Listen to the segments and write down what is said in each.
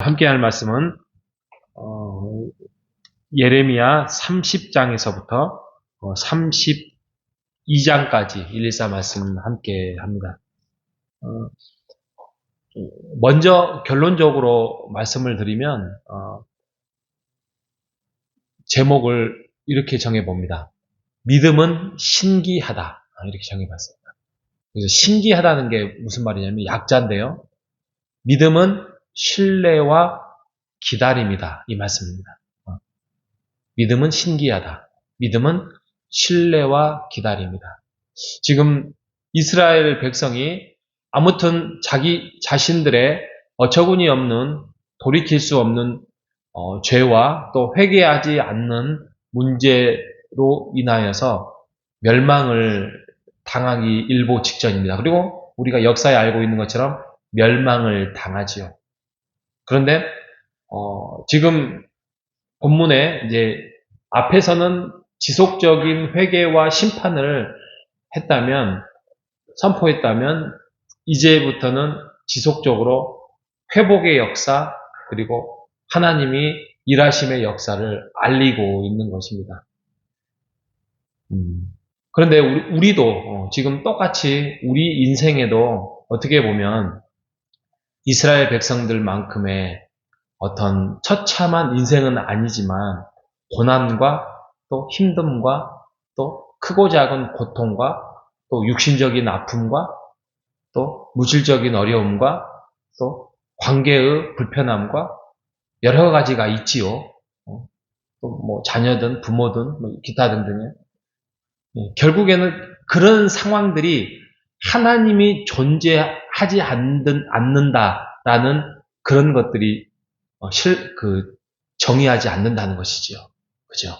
함께 할 말씀은 예레미야 30장에서부터 32장까지 114 말씀 함께 합니다. 먼저 결론적으로 말씀을 드리면 제목을 이렇게 정해봅니다. 믿음은 신기하다, 이렇게 정해봤습니다. 그래서 신기하다는 게 무슨 말이냐면 약자인데요. 믿음은 신뢰와 기다림이다, 이 말씀입니다. 믿음은 신기하다. 믿음은 신뢰와 기다림이다. 지금 이스라엘 백성이 아무튼 자기 자신들의 어처구니 없는, 돌이킬 수 없는 죄와 또 회개하지 않는 문제로 인하여서 멸망을 당하기 일보 직전입니다. 그리고 우리가 역사에 알고 있는 것처럼 멸망을 당하지요. 그런데 지금 본문에 이제 앞에서는 지속적인 회개와 심판을 선포했다면 이제부터는 지속적으로 회복의 역사, 그리고 하나님이 일하심의 역사를 알리고 있는 것입니다. 그런데 우리도 지금 똑같이 우리 인생에도 어떻게 보면 이스라엘 백성들만큼의 어떤 처참한 인생은 아니지만 고난과 또 힘듦과 또 크고 작은 고통과 또 육신적인 아픔과 또 물질적인 어려움과 또 관계의 불편함과 여러 가지가 있지요. 또 뭐 자녀든 부모든 뭐 기타 등등의 결국에는 그런 상황들이 하나님이 존재하지 않는다라는 그런 것들이 정의하지 않는다는 것이지요. 그죠?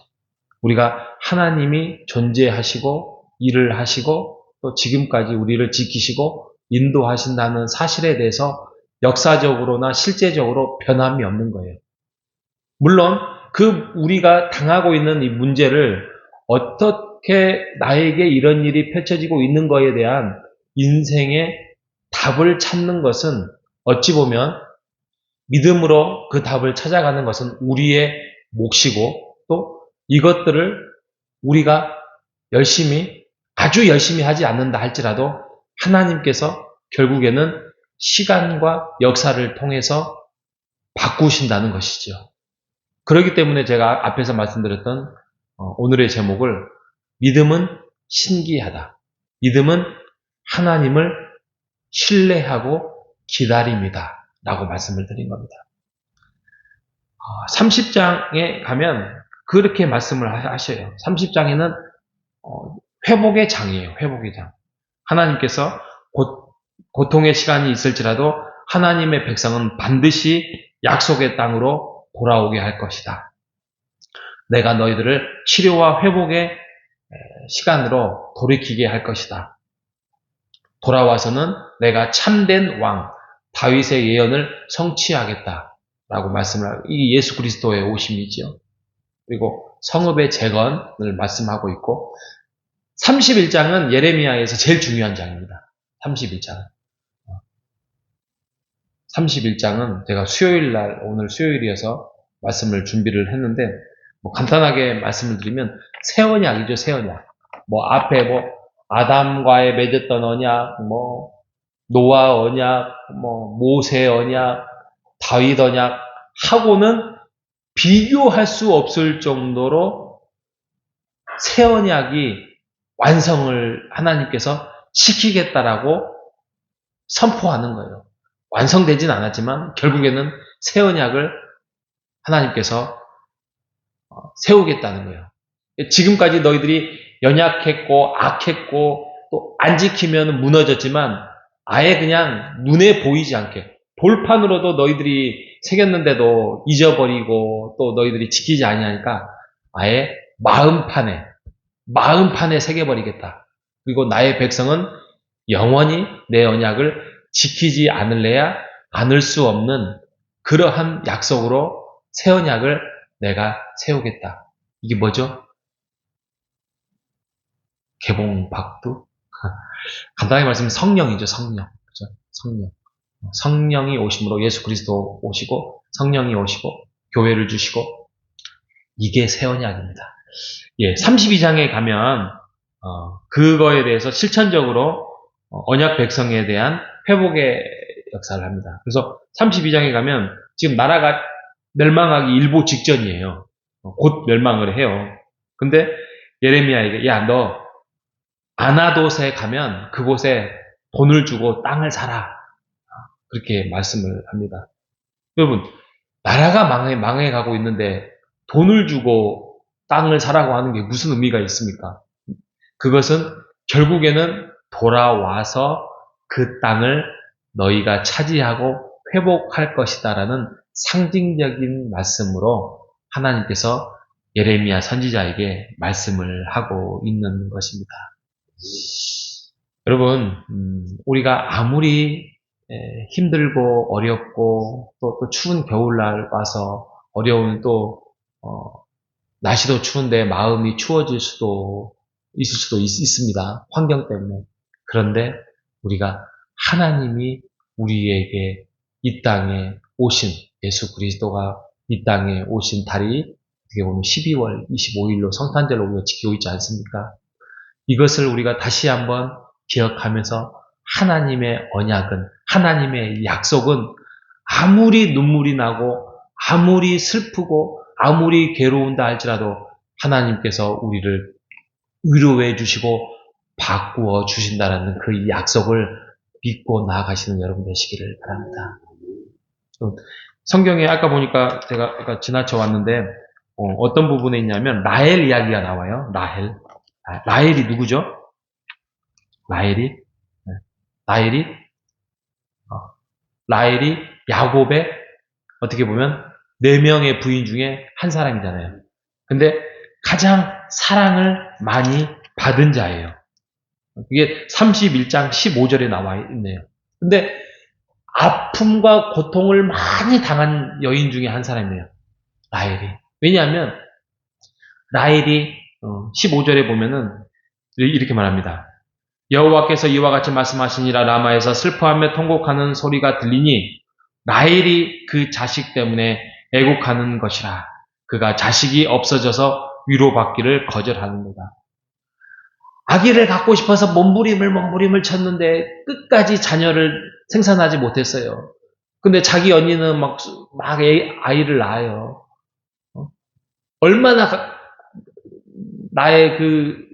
우리가 하나님이 존재하시고 일을 하시고 또 지금까지 우리를 지키시고 인도하신다는 사실에 대해서 역사적으로나 실제적으로 변함이 없는 거예요. 물론 우리가 당하고 있는 이 문제를 어떻게 나에게 이런 일이 펼쳐지고 있는 거에 대한 인생의 답을 찾는 것은 어찌 보면 믿음으로 그 답을 찾아가는 것은 우리의 몫이고 또 이것들을 우리가 아주 열심히 하지 않는다 할지라도 하나님께서 결국에는 시간과 역사를 통해서 바꾸신다는 것이죠. 그렇기 때문에 제가 앞에서 말씀드렸던 오늘의 제목을 믿음은 신기하다. 믿음은 하나님을 신뢰하고 기다립니다. 라고 말씀을 드린 겁니다. 30장에 가면 그렇게 말씀을 하셔요. 30장에는 회복의 장이에요. 회복의 장. 하나님께서 고통의 시간이 있을지라도 하나님의 백성은 반드시 약속의 땅으로 돌아오게 할 것이다. 내가 너희들을 치료와 회복의 시간으로 돌이키게 할 것이다. 돌아와서는 내가 참된 왕 다윗의 예언을 성취하겠다라고 말씀을 하고, 이 예수 그리스도의 오심이지요. 그리고 성읍의 재건을 말씀하고 있고 31장은 예레미야에서 제일 중요한 장입니다. 31장은 제가 오늘 수요일이어서 말씀을 준비를 했는데 간단하게 말씀을 드리면 새 언약이죠. 새 언약. 앞에 아담과의 맺었던 언약, 노아 언약, 모세 언약, 다윗 언약 하고는 비교할 수 없을 정도로 새 언약이 완성을 하나님께서 시키겠다라고 선포하는 거예요. 완성되진 않았지만 결국에는 새 언약을 하나님께서 세우겠다는 거예요. 지금까지 너희들이 연약했고 악했고 또 안 지키면 무너졌지만 아예 그냥 눈에 보이지 않게 돌판으로도 너희들이 새겼는데도 잊어버리고 또 너희들이 지키지 아니하니까 아예 마음판에 새겨버리겠다. 그리고 나의 백성은 영원히 내 언약을 지키지 않을 수 없는 그러한 약속으로 새 언약을 내가 세우겠다. 이게 뭐죠? 개봉박두? 간단하게 말씀하면 성령이죠. 성령. 그렇죠? 성령이 오심으로 예수 그리스도 오시고 성령이 오시고 교회를 주시고 이게 새 언약입니다. 예, 32장에 가면 그거에 대해서 실천적으로 언약 백성에 대한 회복의 역사를 합니다. 그래서 32장에 가면 지금 나라가 멸망하기 일보 직전이에요. 곧 멸망을 해요. 근데 예레미야에게 야, 너 아나돗에 가면 그곳에 돈을 주고 땅을 사라. 그렇게 말씀을 합니다. 여러분, 나라가 망해가고 있는데 돈을 주고 땅을 사라고 하는 게 무슨 의미가 있습니까? 그것은 결국에는 돌아와서 그 땅을 너희가 차지하고 회복할 것이다라는 상징적인 말씀으로 하나님께서 예레미야 선지자에게 말씀을 하고 있는 것입니다. 여러분, 우리가 아무리 힘들고 어렵고 또 추운 겨울날 와서 어려운 또 날씨도 추운데 마음이 추워질 수도 있을 수도 있습니다. 환경 때문에. 그런데 우리가 하나님이 우리에게 이 땅에 오신 예수 그리스도가 이 땅에 오신 달이 어떻게 보면 12월 25일로 성탄절로 우리가 지키고 있지 않습니까? 이것을 우리가 다시 한번 기억하면서 하나님의 언약은, 하나님의 약속은 아무리 눈물이 나고 아무리 슬프고 아무리 괴로운다 할지라도 하나님께서 우리를 위로해 주시고 바꾸어 주신다는 그 약속을 믿고 나아가시는 여러분 되시기를 바랍니다. 성경에 아까 보니까 제가 지나쳐 왔는데 어떤 부분에 있냐면 라헬 이야기가 나와요. 라헬이 누구죠? 라헬이 야곱의 어떻게 보면 4명의 부인 중에 한 사람이잖아요. 근데 가장 사랑을 많이 받은 자예요. 이게 31장 15절에 나와 있네요. 근데 아픔과 고통을 많이 당한 여인 중에 한 사람이에요. 라헬이. 왜냐하면 라헬이 15절에 보면은 이렇게 말합니다. 여호와께서 이와 같이 말씀하시니라 라마에서 슬퍼하며 통곡하는 소리가 들리니 라헬이 그 자식 때문에 애곡하는 것이라. 그가 자식이 없어져서 위로받기를 거절하는도다. 아기를 갖고 싶어서 몸부림을 쳤는데 끝까지 자녀를 생산하지 못했어요. 근데 자기 언니는 막 아이를 낳아요. 얼마나 나의 그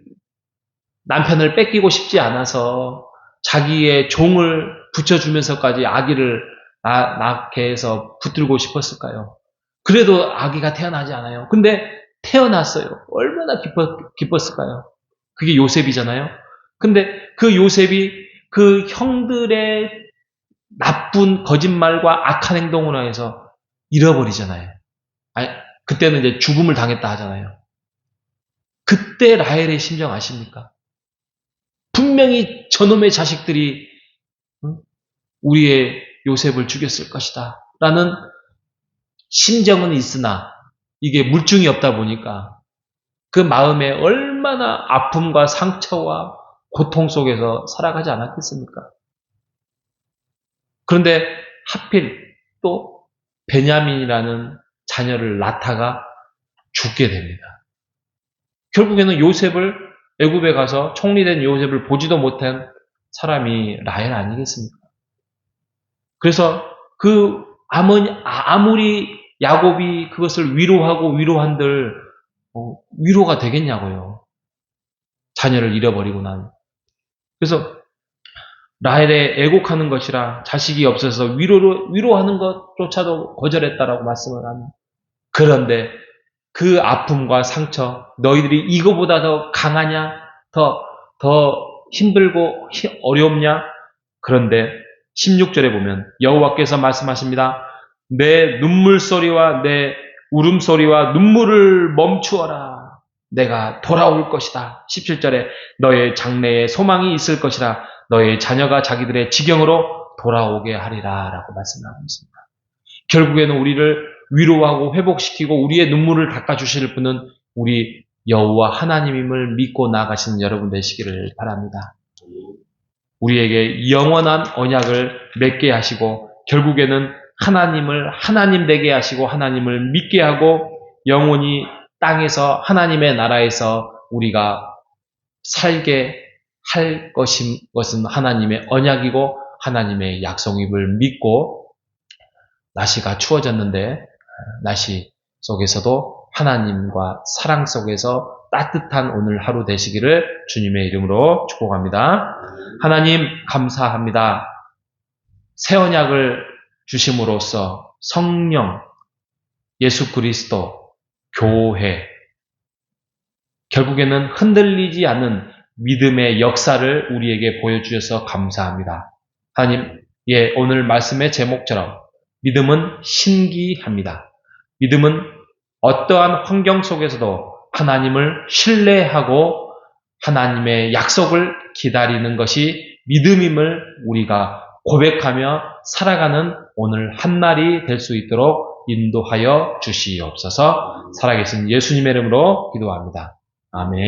남편을 뺏기고 싶지 않아서 자기의 종을 붙여주면서까지 아기를 낳게 해서 붙들고 싶었을까요? 그래도 아기가 태어나지 않아요. 근데 태어났어요. 얼마나 기뻤을까요? 그게 요셉이잖아요. 근데 그 요셉이 그 형들의 나쁜 거짓말과 악한 행동으로 해서 잃어버리잖아요. 그때는 이제 죽음을 당했다 하잖아요. 그때 라헬의 심정 아십니까? 분명히 저놈의 자식들이 우리의 요셉을 죽였을 것이다 라는 심정은 있으나 이게 물증이 없다 보니까 그 마음에 얼마나 아픔과 상처와 고통 속에서 살아가지 않았겠습니까? 그런데 하필 또 베냐민이라는 자녀를 낳다가 죽게 됩니다. 결국에는 요셉을 애굽에 가서 총리된 요셉을 보지도 못한 사람이 라헬 아니겠습니까? 그래서 그 아무리 야곱이 그것을 위로한들 위로가 되겠냐고요. 자녀를 잃어버리고 난. 그래서 라헬의 애곡하는 것이라 자식이 없어서 위로하는 것조차도 거절했다라고 말씀을 합니다. 그런데 그 아픔과 상처, 너희들이 이거보다 더 강하냐? 더 힘들고 어렵냐? 그런데 16절에 보면 여호와께서 말씀하십니다. 내 눈물소리와 내 울음소리와 눈물을 멈추어라. 내가 돌아올 것이다. 17절에 너의 장래에 소망이 있을 것이라. 너의 자녀가 자기들의 지경으로 돌아오게 하리라 라고 말씀하고 있습니다. 결국에는 우리를 위로하고 회복시키고 우리의 눈물을 닦아주실 분은 우리 여호와 하나님임을 믿고 나아가시는 여러분 되시기를 바랍니다. 우리에게 영원한 언약을 맺게 하시고 결국에는 하나님을 하나님 되게 하시고 하나님을 믿게 하고 영원히 땅에서 하나님의 나라에서 우리가 살게 할 것은 하나님의 언약이고 하나님의 약속임을 믿고 날씨가 추워졌는데 날씨 속에서도 하나님과 사랑 속에서 따뜻한 오늘 하루 되시기를 주님의 이름으로 축복합니다. 하나님 감사합니다. 새 언약을 주심으로써 성령, 예수 그리스도, 교회, 결국에는 흔들리지 않는 믿음의 역사를 우리에게 보여주셔서 감사합니다. 하나님, 오늘 말씀의 제목처럼 믿음은 신기합니다. 믿음은 어떠한 환경 속에서도 하나님을 신뢰하고 하나님의 약속을 기다리는 것이 믿음임을 우리가 고백하며 살아가는 오늘 한날이 될 수 있도록 인도하여 주시옵소서. 살아계신 예수님의 이름으로 기도합니다. 아멘.